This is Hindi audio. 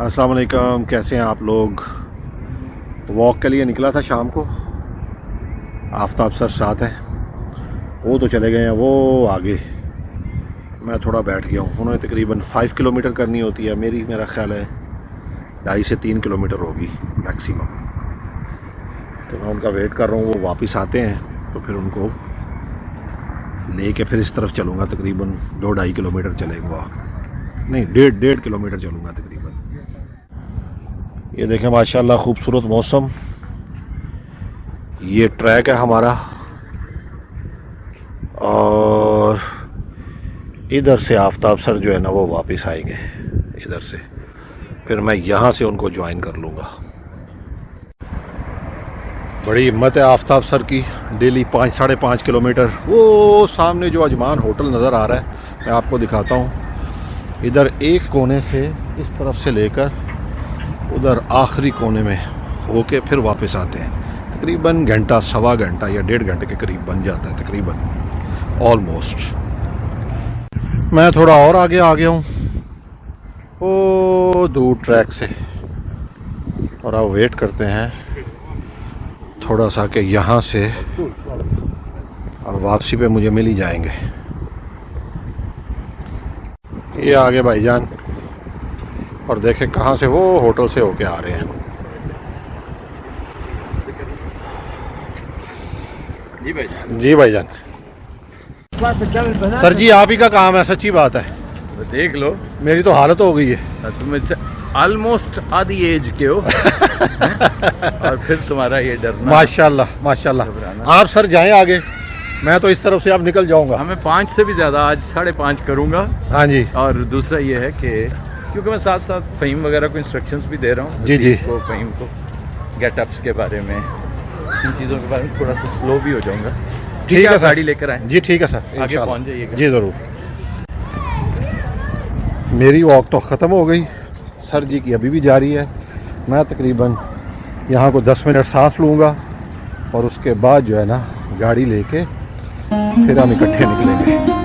अस्सलाम वालेकुम, कैसे हैं आप लोग। वॉक के लिए निकला था शाम को। आफ्ताब सर साथ है, वो तो चले गए हैं वो आगे। मैं थोड़ा बैठ गया हूँ। उन्होंने तकरीबन 5 किलोमीटर करनी होती है, मेरा ख्याल है 2.5 से 3 किलोमीटर होगी मैक्सिमम। तो मैं उनका वेट कर रहा हूँ, वो वापस आते हैं तो फिर उनको लेके फिर इस तरफ चलूँगा। तकरीबन 2-2.5 किलोमीटर चलेगा, नहीं 1.5 किलोमीटर चलूँगा तकरीबन। ये देखें माशाल्लाह खूबसूरत मौसम। ये ट्रैक है हमारा और इधर से आफ्ताब सर जो है ना वो वापस आएंगे इधर से, फिर मैं यहाँ से उनको ज्वाइन कर लूँगा। बड़ी हिम्मत है आफ्ताब सर की। Daily 5-5.5 kilometre. वो सामने जो अजमान होटल नज़र आ रहा है मैं आपको दिखाता हूँ। इधर एक कोने से इस तरफ से लेकर उधर आखिरी कोने में होके फिर वापस आते हैं। तकरीबन घंटा, सवा घंटा या 1.5 घंटे के करीब बन जाता है तकरीबन, ऑलमोस्ट। मैं थोड़ा और आगे आ गया हूँ ओ दूर ट्रैक से, और अब वेट करते हैं थोड़ा सा कि यहाँ से अब वापसी पे मुझे मिल ही जाएंगे। ये आगे भाईजान, और देखें कहाँ से वो होटल से होके आ रहे हैं। जी भाईजान। सर जी आप ही का काम है, सच्ची बात है। तो देख लो, मेरी तो हालत हो गई है। तुम ऑलमोस्ट आधी एज के हो और फिर तुम्हारा ये डरना। माशाल्लाह माशाल्लाह। आप सर जाएं आगे, मैं तो इस तरफ से अब निकल जाऊंगा। हमें 5 से भी ज़्यादा, आज 5.5 करूँगा। हाँ जी। और दूसरा ये है कि क्योंकि मैं साथ साथ फ़हीम वगैरह को इंस्ट्रक्शंस भी दे रहा हूँ। जी जी। को फ़हीम को गेटअप्स के बारे में, इन चीज़ों के बारे में थोड़ा सा स्लो भी हो जाऊँगा। ठीक है, गाड़ी लेकर आए जी। ठीक है सर, आगे पहुँच जाइएगा। जी ज़रूर। मेरी वॉक तो ख़त्म हो गई, सर जी की अभी भी जारी है। मैं तकरीबन यहाँ को 10 मिनट सांस लूँगा और उसके बाद जो है ना गाड़ी लेके फिर हम इकट्ठे निकलेंगे।